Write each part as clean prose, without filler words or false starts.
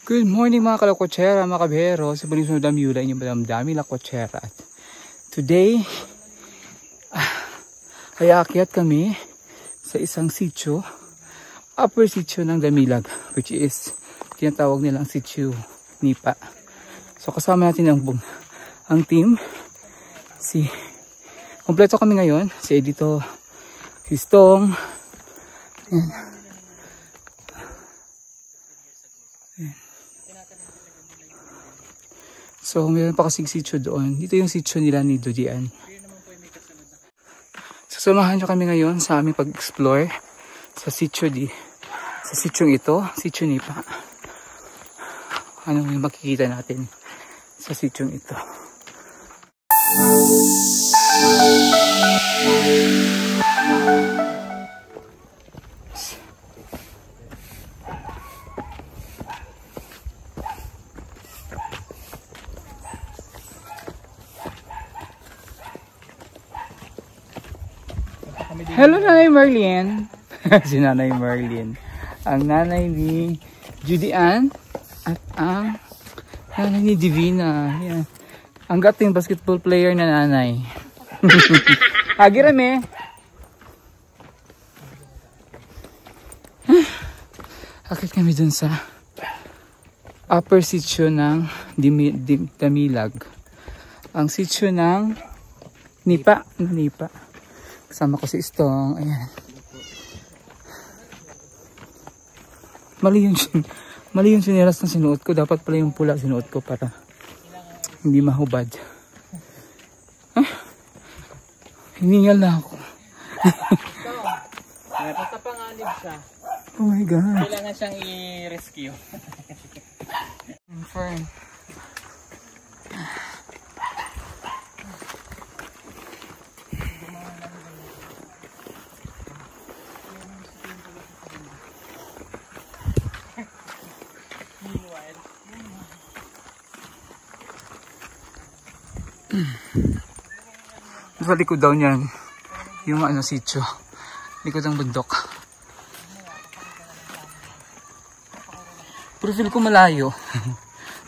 Good morning mga kalakotsera, mga kabihero. Sa Balisong Damyula, inyong madamdami lakotsera. At today, ay aakyat kami sa isang sitio, upper sitio ng Damilag, which is tinatawag nilang sitio Nipa. So kasama natin ang team. Kompleto kami ngayon. Si Edito, si Stong, ayan. So, mayroon pa kasing sitio doon. Dito yung sitio nila ni Dudian. Sasamahan nyo kami ngayon sa aming pag-explore sa sitio sa sitio ito, sitio Nipa. Ano yung makikita natin sa sitio ito? Hello, Nanay Merlin. Si Nanay Merlin. Ang nanay ni Judy Ann at ang nanay ni Divina. Yan. Ang gating basketball player na nanay. Hagi rame. Akit kami dun sa upper sitio ng Damilag. Ang sitio ng Nipa. Kasama ko si Stong. Ayan. Mali yung sinelas na sinuot ko. Dapat pala yung pula sinuot ko para hindi mahubad. Hiningal na ako. Basta panganib siya. Oh my God. Kailangan siyang i-rescue. Infern. Sa likod daw niyan yung sitio, likod ng bundok. Pero feel ko malayo.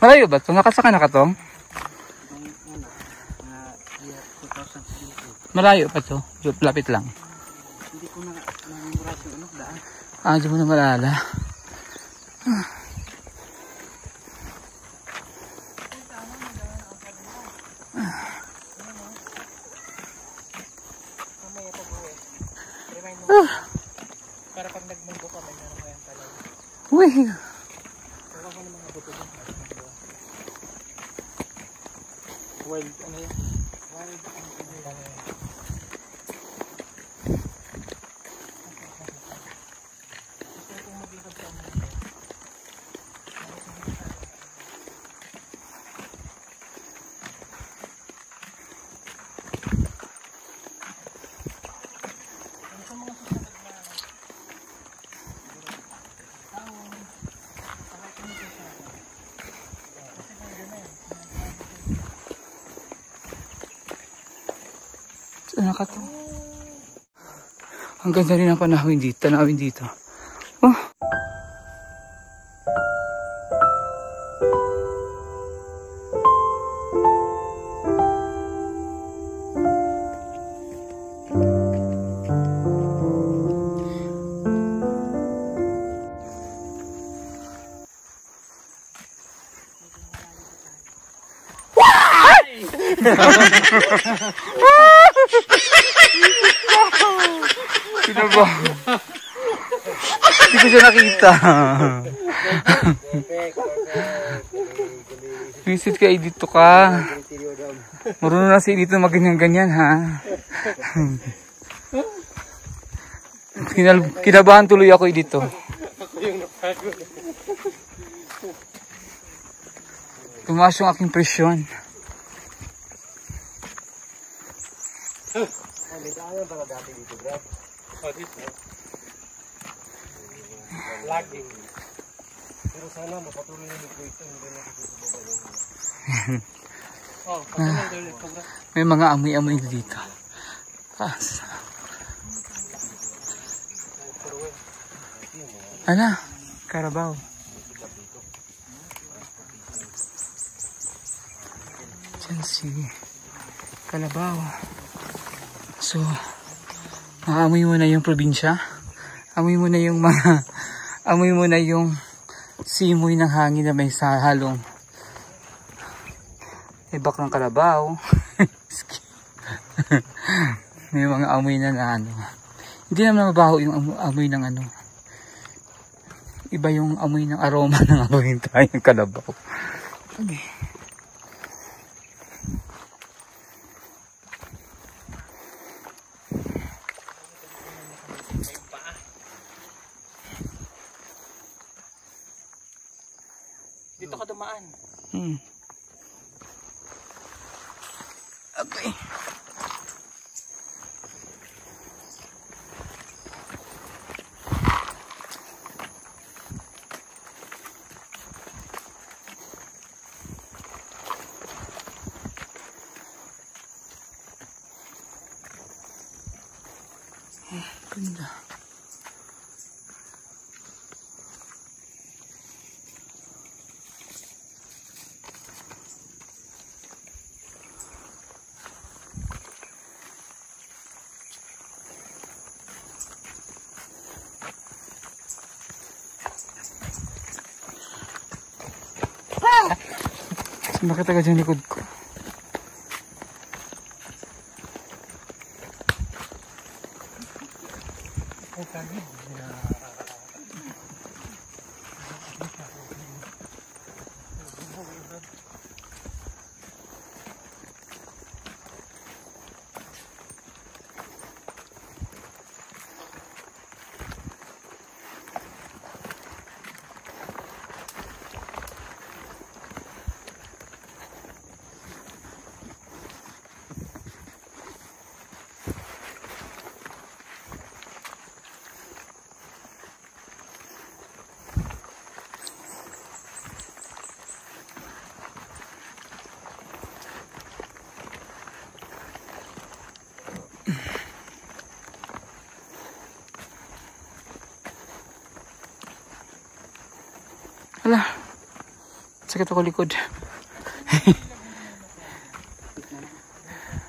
Malayo ba ito? Nakasaka na ka to? Malayo pa to? Lapit lang. Hindi ko na-memorize yung daan. Di mo na malala. Para pag nagmunggo ka, may meron kayang talaw. Uy! Wala ko ng mga buto doon. Wild, ano yun? Wild, ano yun? Ano ka to? Ang ganda rin ang panahon dito. Tanawin dito. Oh! Pinaba. Hindi ko siya nakita. Visit ka, dito ka. Marunong na si dito mag-ganyan-ganyan, ha? Kinabahan tuloy ako dito. Tumaas yung aking presyon. Para dati dito, Brad. Lagging. Pero sana mapatuloy na nito ito. Hindi na tutubaba yung... May mga amoy-amoy dito. Ano? Carabao. Diyan si Kalabaw. So, maamoy mo na yung probinsya. Amoy mo na yung mga, amoy mo na yung simoy ng hangin na may halong ibak ng kalabaw. May mga amoy na ano. Hindi naman mabaho yung amoy ng ano. Iba yung amoy ng aroma ng amoy ng kalabaw. Okay. Dito ka dumaan. Okay. Ganda. Bakit agad yung likod ko? Hala, sakit ako likod.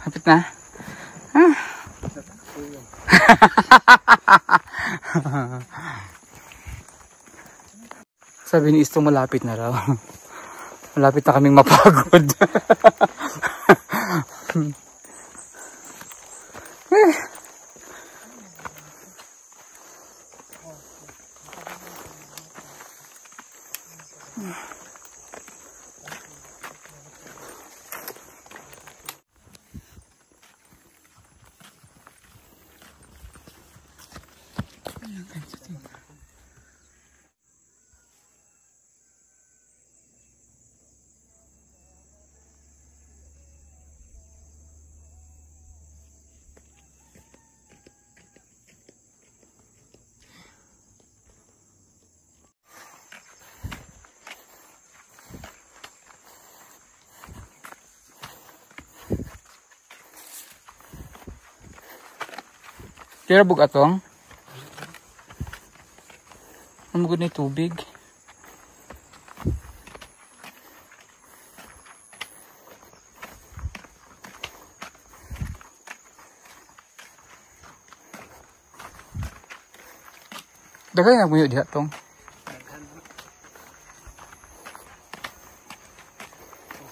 Hapit na? Ah. Sabi ni Istong malapit na raw. Malapit na kaming mapagod. Kaya bug atong? Ang magod na tubig. Dagay na buyo diha tong.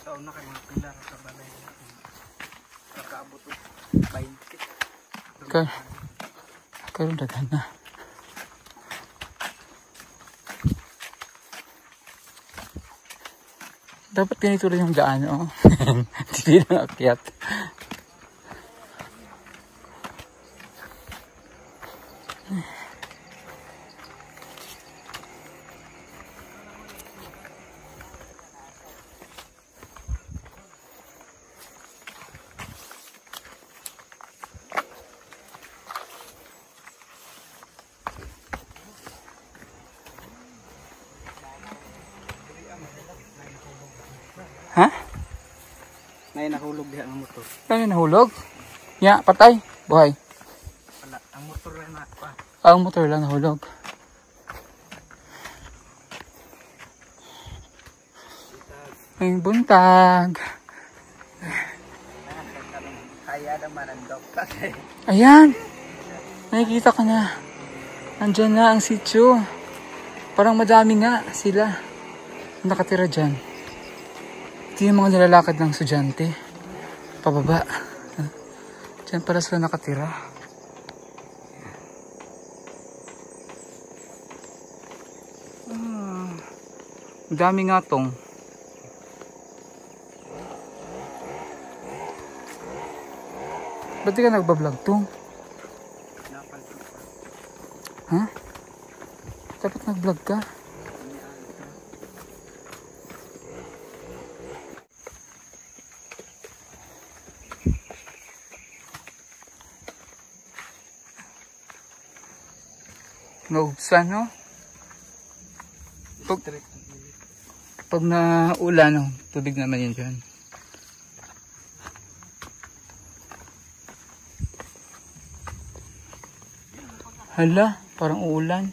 Sa una kay mga pilar sa balay. Nakaabot 20. Okay. Karon daghan na. Dapat ganito rin yung daan, oh. Hindi na akyat. Ha? Nay nahulog diha ang motor. Ano nahulog? Ya, patay. Buhay. Wala, ang motor na pa. Ang motor lang nahulog. Ay, buntag. Ayan ang manandok. Ayan! Nakikita ko na. Andyan na ang sitio. Parang madami nga sila nakatira dyan. Ito yung mga nilalakad ng estudyante. Pababa. Dyan para sila nakatira. Ang dami nga tong. Ba't di ka nagbablog tong? Ha? Dapat nag-vlog ka. Naubsan, no? Pag naulan, no? Tubig naman yun dyan. Hala, parang uulan.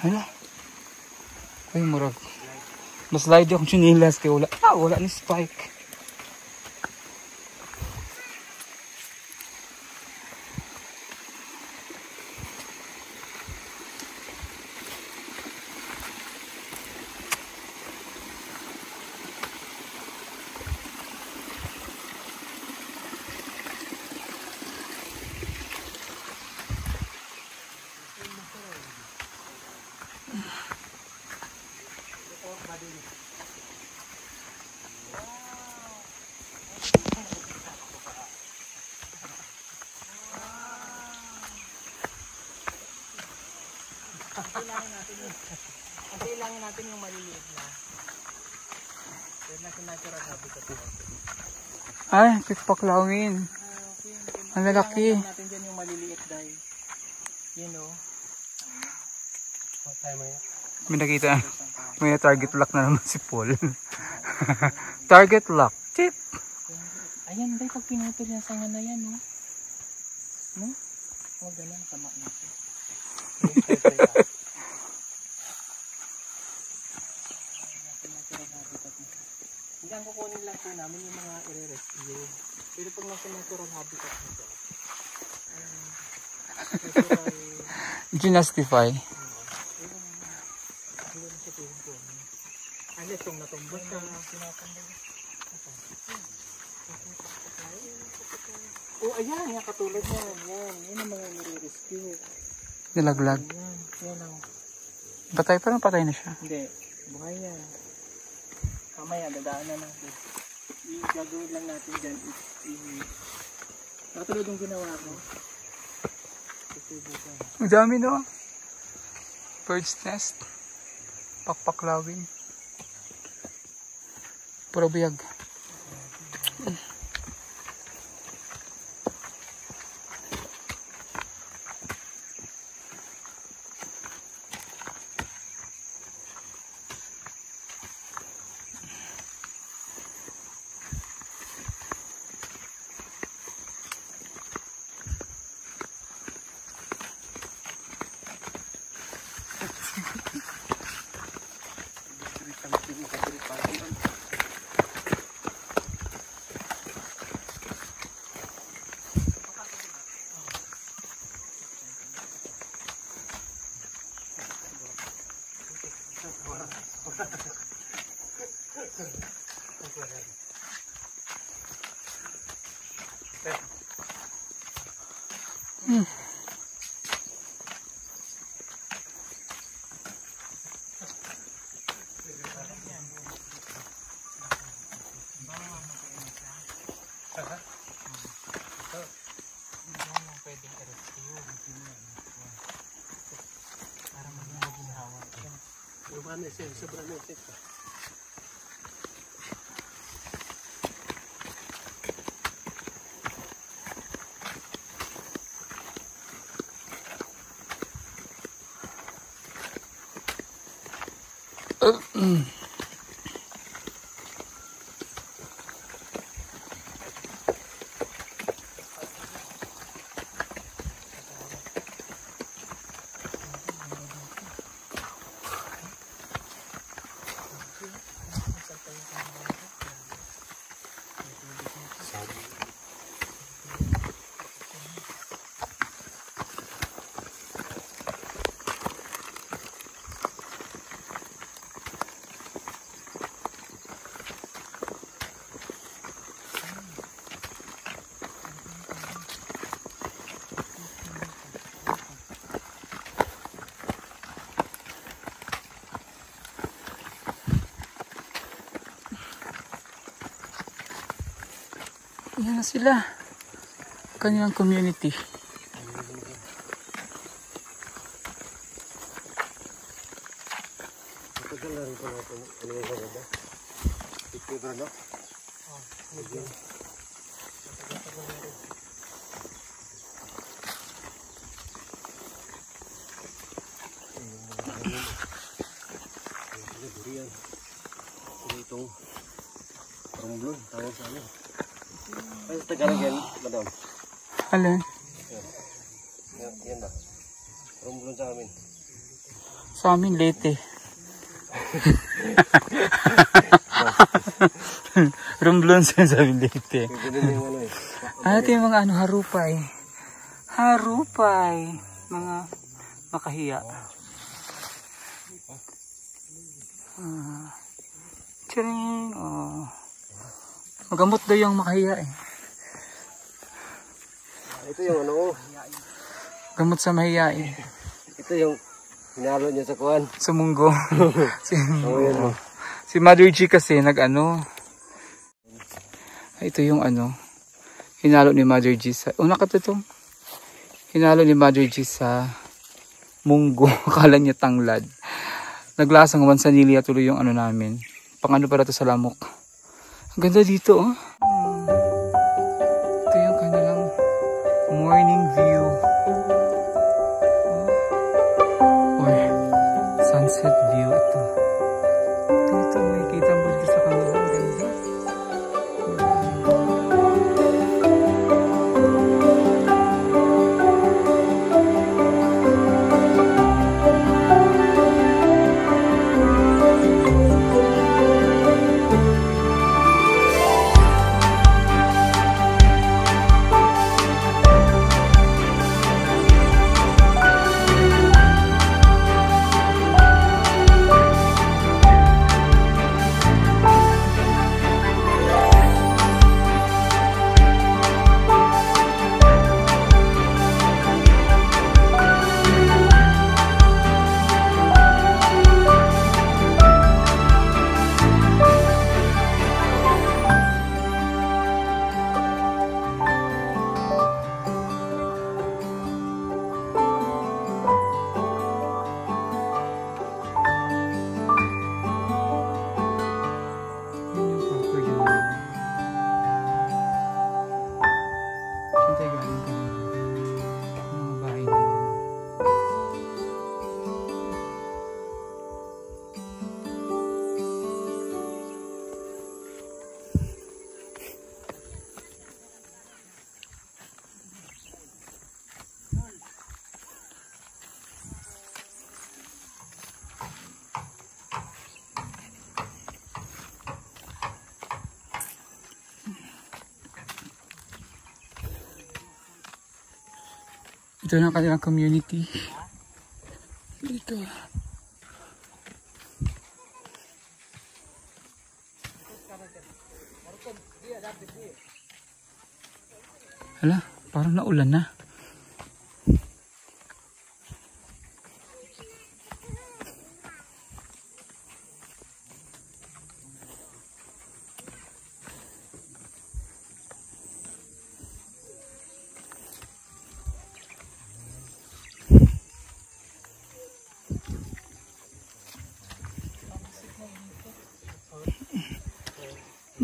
Hala. Ay, murag. Mas slide akong chinilas kay wala. Wala ni Spike. Kailangan natin yung maliliit na. Kaya natin natural habitat natin. Ay, pitpaklawin. Ang lalaki. Kailangan natin dyan yung maliliit dahil. You know. What time are you? May nakita. May target lock na naman si Paul. Target lock. Tip. Ayan dahil pag pinutol yan sa nga na yan, no? No? O ganyan, tama natin. Hindi ang kukunin lang po namin yung mga i-rescue. Pero pag nasa natural habitat nito, Ginastify. hindi na siya piling po. Ano itong natumbos na sinatambay. Oh, ayan, yan, katulad yan. Yan ang mga i-rescue. Nilaglag. Yan ang... Patay, parang patay na siya. Hindi, buhay yan. Mamaya, dadaan na natin. I-gagawin lang natin dyan. Katulad yung ginawa ko. Ang dami, no? Bird's nest. Pakpaklawin. Puro biyag. Yan na sila. Kanilang community. Matagal na rin pala ito. Ano yung ganda? Picture na? Medyo. Durian. Itong romblon. Tawag sa ano. Ay, sa Tagalog yan, madam. Alin? Yan ba? Romblon sa amin. Sa amin, lete. Romblon sa amin, lete. Ito yung mga ano, harupay. Harupay. Mga makahiya. Tcharing. Oh. Magamot daw yung makahiya eh. Ito yung ano. Gamot sa mahiyain. Ito yung hinalo niya sa kuwan. Sa munggo. Oh, Si Mother G kasi nag-ano. Ito yung ano. Hinalo ni Mother G sa... Una ka to itong. Hinalo ni Mother G sa munggo. Akala niya tanglad. Naglasang mansanilya tuloy yung ano namin. Pang ano para to sa lamok. Ang ganda dito oh. Ito yung kanilang morning view. Or sunset view ito. Dito makikita mo dito sa kanila. Ang ganda. Ito na ang kanilang community. Dito. Hala, parang naulan na.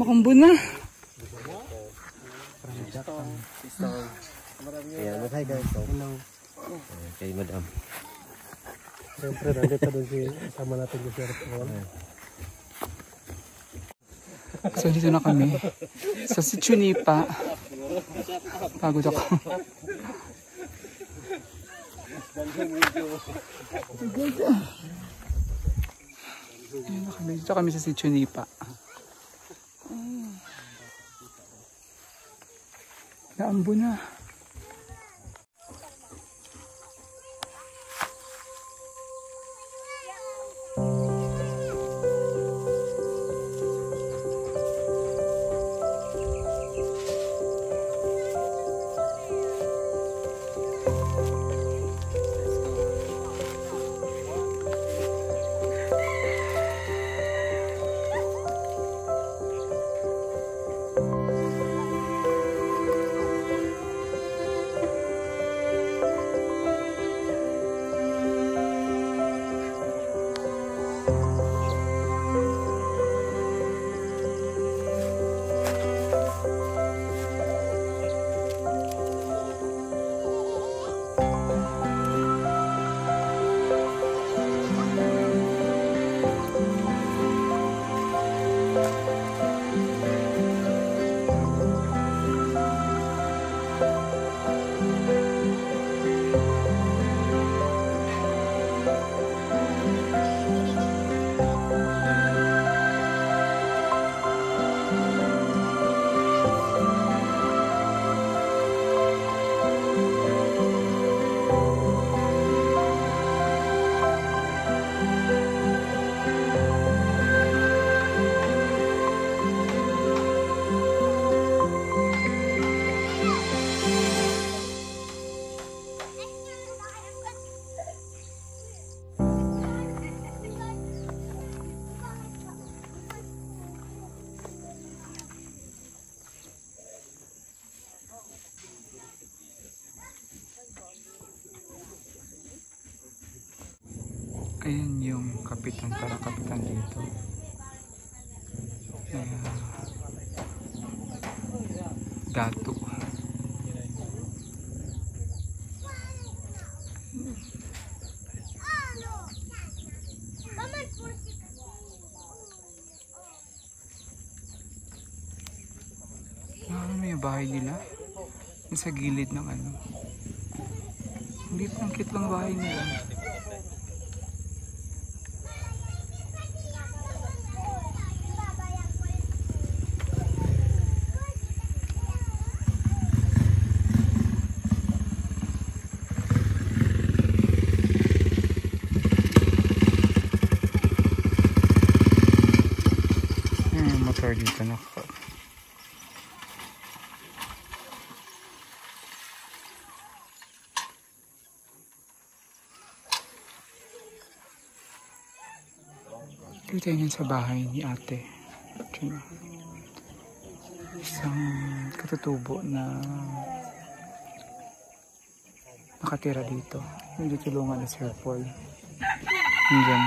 Makambo na. Ayan, mag-hi guys. Hello. Kay madam. Siyempre, nandito doon si kasama natin yung Sir Paul. So dito na kami sa Sichunipa. Pagod ako. Dito kami sa Sichunipa. Naambo na. Ayan yung kapitan, para kapitan dito. Dato. May bahay nila. Yung sa gilid ng ano. Hindi tangkit lang bahay nila. Motor dito na. Dito yan sa bahay ni ate. Isang katutubo na nakatira dito. Hindi tulungan ni Sir Paul. Hanggang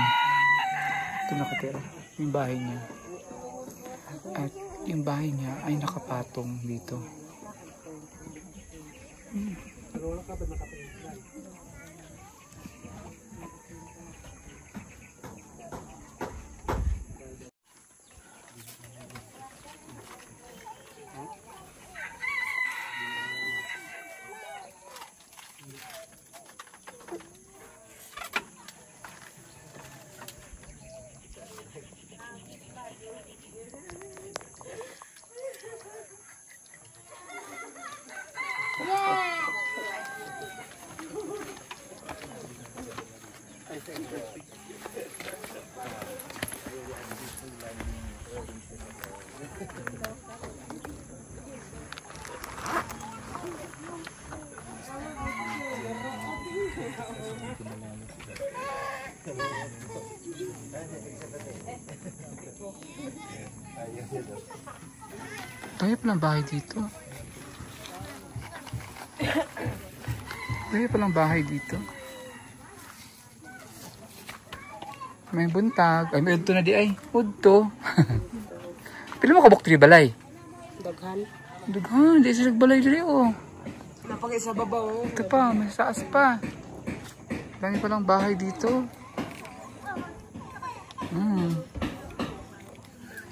ito nakatira. Yung bahay niya. At yung bahay niya ay nakapatong dito. Tayo palang bahay dito. Tayo palang bahay dito. May buntag. Ay, may udto na di ay. Udto. Pila mo kabok diri balay? Daghan. Dughan, di sila balay diri oh. Napagay sa babaw. Ito pa, may taas pa. Dami pa lang bahay dito.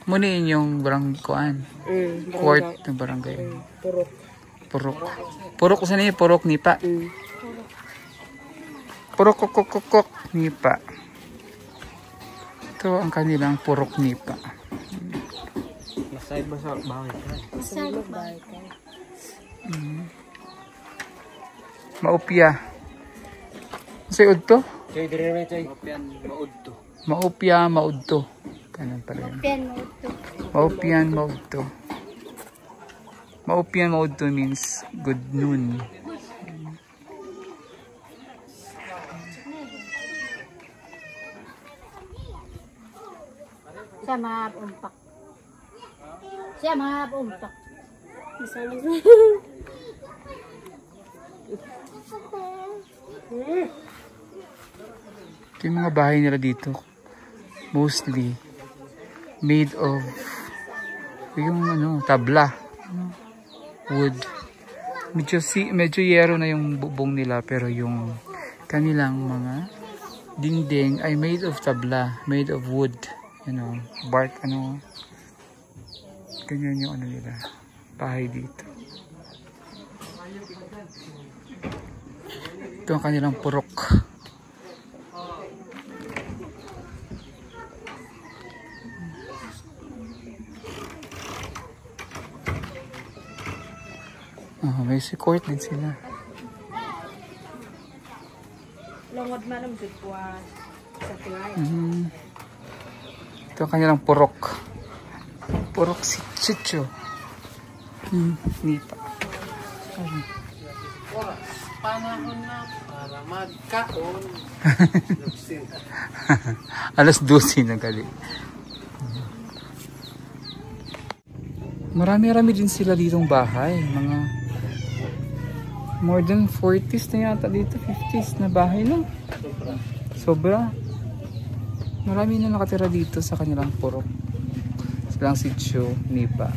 Muna yun yung barangay court ng barangay. Purok. Purok. Purok ko saan yun? Purok nipa. Purok kok nipa. Ito ang kanilang purok nipa. Masay ba sa bahay ka? Masay bahay ka. Maupya. Sayod to? Chay, dire na chay. Mapian, maudto. Maupya, maudto. Ganun pala yun. Maupyan, maudto. Maupyan, maudto means good noon. Siya umpak. Siya umpak. Ito yung mga bahay nila dito. Mostly made of yung tabla. Wood. Medyo yero na yung bubong nila pero yung kanilang mga dingding ay made of tabla, made of wood. Bark, ganyan yung nila, bahay dito. Ito ang kanilang purok. May court din sila. Longod man ang bigwa sa tulay. Ito ang kanilang purok. Purok si Chicho. Nipa. Panahon na para magkaon. Alas 12 na gali. Marami-rami din sila ditong bahay. Mga more than 40s na yata dito. 50s na bahay lang. Sobra. Marami na nakatira dito sa kanilang purok. Silang sitio, nipa.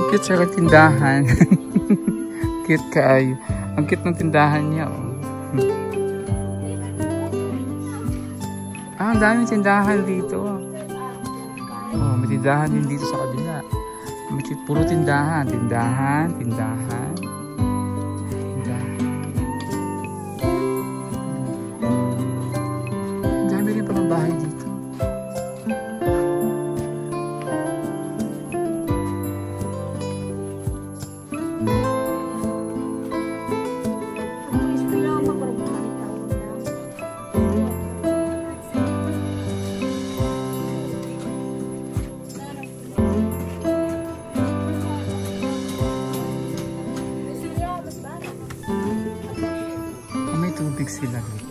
Cute sa tindahan. Cute kaayo. Ang cute ng tindahan niya. Ang daming tindahan dito. May tindahan din dito sa kabila. Puro tindahan. Tindahan. Ang dami rin palang bahay dito. May tubig sila dito.